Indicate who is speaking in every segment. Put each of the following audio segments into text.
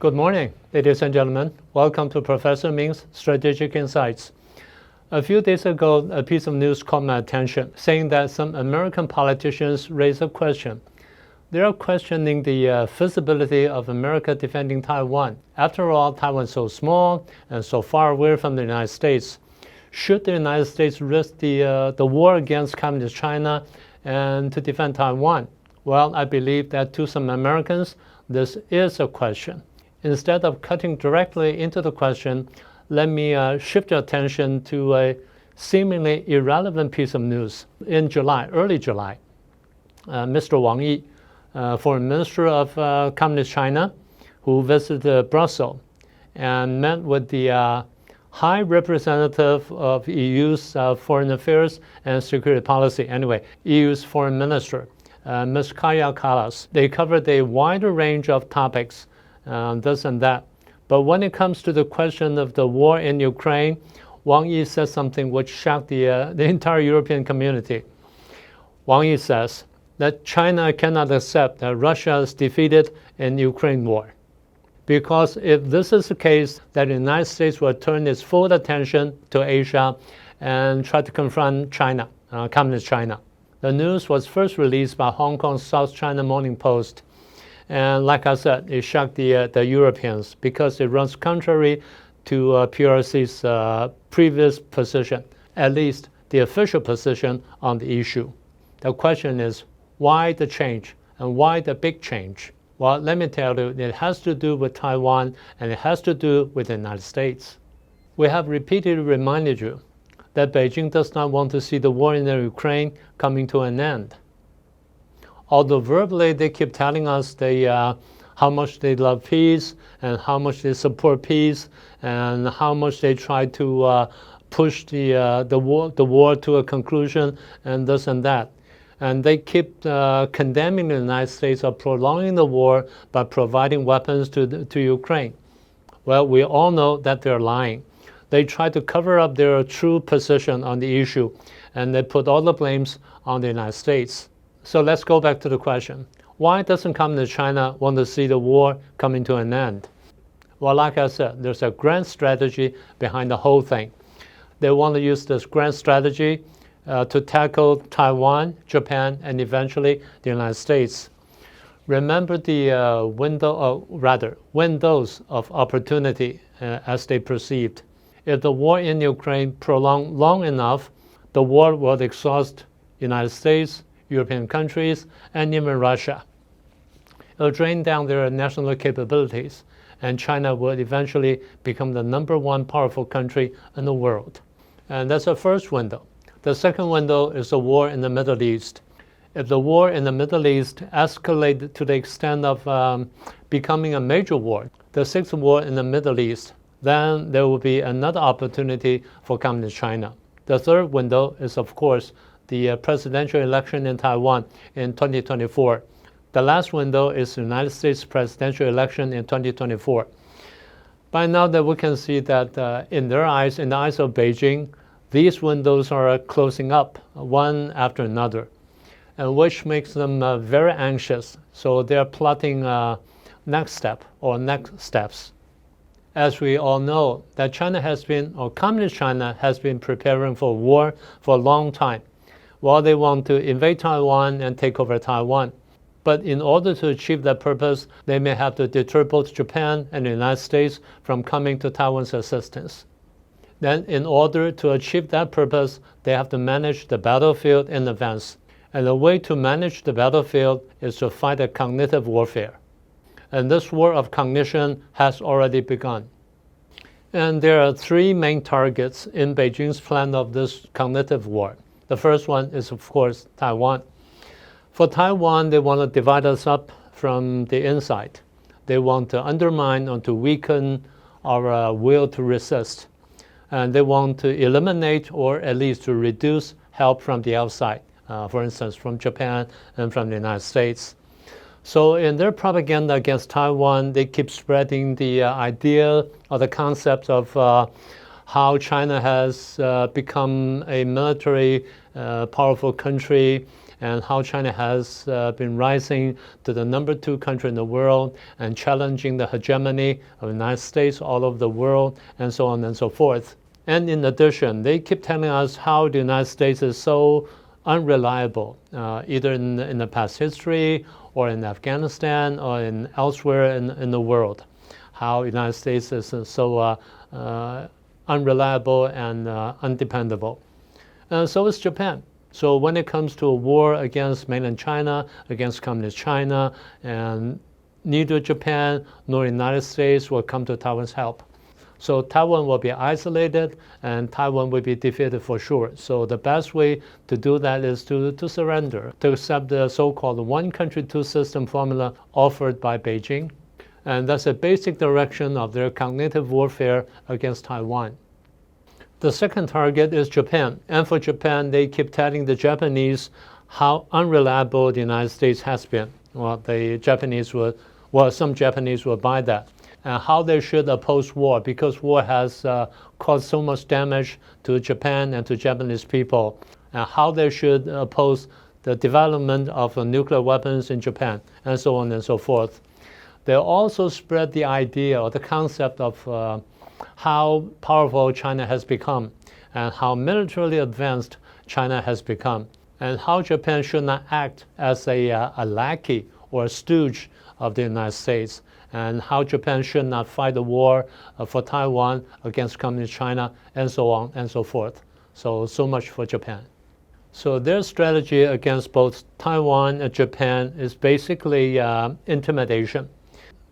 Speaker 1: Good morning, ladies and gentlemen. Welcome to Professor Ming's Strategic Insights. A few days ago, a piece of news caught my attention, saying that some American politicians raised a question. They are questioning the feasibility of America defending Taiwan. After all, Taiwan is so small and so far away from the United States. Should the United States risk the war against Communist China and to defend Taiwan? Well, I believe that to some Americans, this is a question. Instead of cutting directly into the question, let me shift your attention to a seemingly irrelevant piece of news. In July, early July, Mr. Wang Yi, Foreign Minister of Communist China, who visited Brussels and met with the High Representative of EU's Foreign Affairs and Security Policy, EU's Foreign Minister, Ms. Kaja Kallas. They covered a wider range of topics, this and that. But when it comes to the question of the war in Ukraine, Wang Yi says something which shocked the entire European community. Wang Yi says that China cannot accept that Russia is defeated in the Ukraine war. Because if this is the case, that the United States will turn its full attention to Asia and try to confront China, Communist China. The news was first released by Hong Kong's South China Morning Post. And like I said, it shocked the Europeans because it runs contrary to PRC's previous position, at least the official position on the issue. The question is, why the change and why the big change? Well, let me tell you, it has to do with Taiwan and it has to do with the United States. We have repeatedly reminded you that Beijing does not want to see the war in the Ukraine coming to an end. Although verbally they keep telling us how much they love peace and how much they support peace and how much they try to push the war to a conclusion and this and that. And they keep condemning the United States of prolonging the war by providing weapons to Ukraine. Well, we all know that they're lying. They try to cover up their true position on the issue, and they put all the blames on the United States. So let's go back to the question. Why doesn't Communist China want to see the war coming to an end? Well, like I said, there's a grand strategy behind the whole thing. They want to use this grand strategy to tackle Taiwan, Japan, and eventually the United States. Remember the windows of opportunity as they perceived. If the war in Ukraine prolonged long enough, the war will exhaust the United States, European countries, and even Russia. It will drain down their national capabilities, and China will eventually become the #1 powerful country in the world. And that's the first window. The second window is the war in the Middle East. If the war in the Middle East escalated to the extent of becoming a major war, the sixth war in the Middle East, then there will be another opportunity for Communist China. The third window is, of course, the presidential election in Taiwan in 2024. The last window is the United States presidential election in 2024. By now that we can see that in their eyes, in the eyes of Beijing, these windows are closing up one after another, and which makes them very anxious. So they're plotting next step or next steps. As we all know, that Communist China has been preparing for war for a long time. Well, they want to invade Taiwan and take over Taiwan. But in order to achieve that purpose, they may have to deter both Japan and the United States from coming to Taiwan's assistance. Then, in order to achieve that purpose, they have to manage the battlefield in advance. And the way to manage the battlefield is to fight a cognitive warfare. And this war of cognition has already begun. And there are three main targets in Beijing's plan of this cognitive war. The first one is, of course, Taiwan. For Taiwan, they want to divide us up from the inside. They want to undermine or to weaken our will to resist. And they want to eliminate or at least to reduce help from the outside, for instance, from Japan and from the United States. So in their propaganda against Taiwan, they keep spreading the idea or the concept of how China has become a military powerful country and how China has been rising to the #2 country in the world and challenging the hegemony of the United States all over the world, and so on and so forth. And in addition, they keep telling us how the United States is so unreliable, either in the past history or in Afghanistan or in elsewhere in the world. How the United States is so unreliable and undependable. So is Japan. So when it comes to a war against mainland China, against communist China, and neither Japan nor the United States will come to Taiwan's help. So Taiwan will be isolated and Taiwan will be defeated for sure. So the best way to do that is to surrender, to accept the so-called one country, two system formula offered by Beijing. And that's a basic direction of their cognitive warfare against Taiwan. The second target is Japan. And for Japan, they keep telling the Japanese how unreliable the United States has been. Well, some Japanese will buy that. And how they should oppose war, because war has caused so much damage to Japan and to Japanese people, and how they should oppose the development of nuclear weapons in Japan, and so on and so forth. They also spread the idea or the concept of how powerful China has become, and how militarily advanced China has become, and how Japan should not act as a lackey or a stooge of the United States, and how Japan should not fight a war for Taiwan against communist China, and so on and so forth. So much for Japan. So their strategy against both Taiwan and Japan is basically intimidation.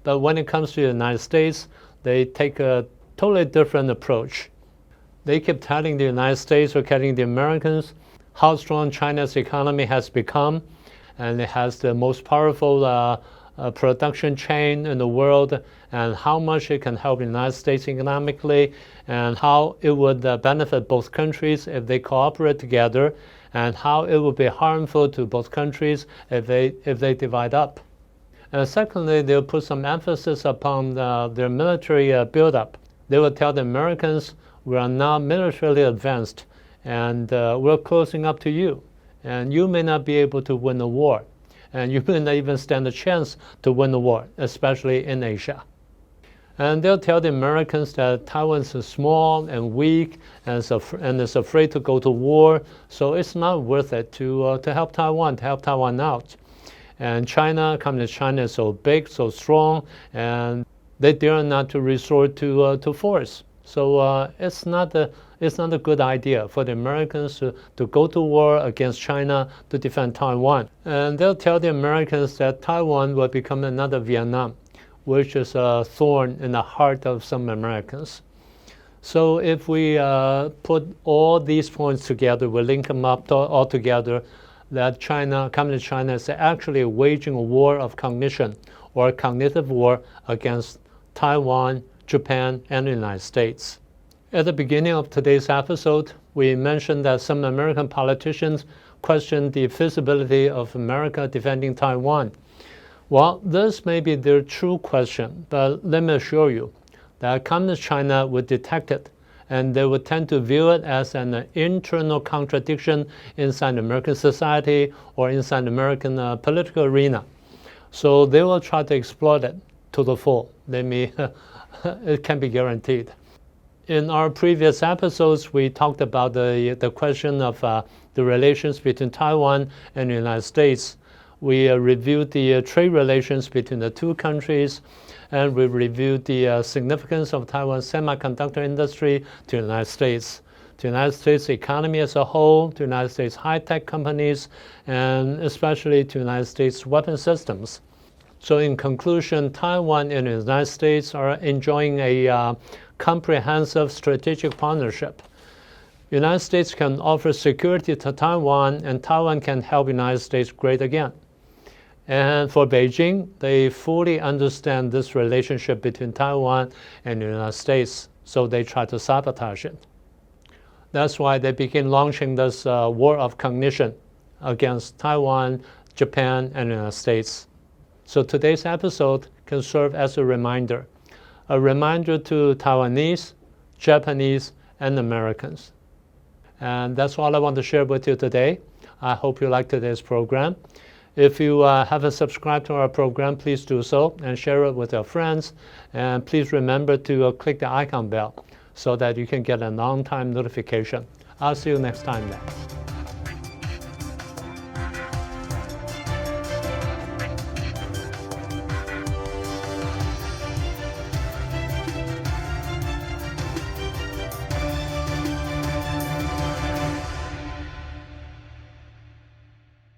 Speaker 1: But when it comes to the United States, they take a totally different approach. They keep telling the United States or telling the Americans how strong China's economy has become, and it has the most powerful production chain in the world, and how much it can help the United States economically, and how it would benefit both countries if they cooperate together, and how it would be harmful to both countries if they divide up. And secondly, they'll put some emphasis upon their military buildup. They will tell the Americans, we are now militarily advanced, and we're closing up to you, and you may not be able to win the war. And you may not even stand a chance to win the war, especially in Asia. And they'll tell the Americans that Taiwan is small and weak and is afraid to go to war, so it's not worth it to help Taiwan out. And China, communist China, is so big, so strong, and they dare not to resort to force. So it's not a good idea for the Americans to go to war against China to defend Taiwan. And they'll tell the Americans that Taiwan will become another Vietnam, which is a thorn in the heart of some Americans. So if we put all these points together, we link them up all together, that communist China is actually waging a war of cognition, or a cognitive war against Taiwan, Japan, and the United States. At the beginning of today's episode, we mentioned that some American politicians questioned the feasibility of America defending Taiwan. Well, this may be their true question, but let me assure you that Communist China would detect it, and they would tend to view it as an internal contradiction inside American society or inside American political arena. So they will try to exploit it to the full. It can be guaranteed. In our previous episodes, we talked about the question of the relations between Taiwan and the United States. We reviewed the trade relations between the two countries, and we reviewed the significance of Taiwan's semiconductor industry to the United States, to the United States economy as a whole, to the United States high-tech companies, and especially to the United States weapon systems. So in conclusion, Taiwan and the United States are enjoying a comprehensive strategic partnership. The United States can offer security to Taiwan, and Taiwan can help the United States great again. And for Beijing, they fully understand this relationship between Taiwan and the United States, so they try to sabotage it. That's why they begin launching this war of cognition against Taiwan, Japan, and the United States. So today's episode can serve as a reminder to Taiwanese, Japanese, and Americans. And that's all I want to share with you today. I hope you liked today's program. If you haven't subscribed to our program, please do so and share it with your friends. And please remember to click the icon bell so that you can get an on-time notification. I'll see you next time then.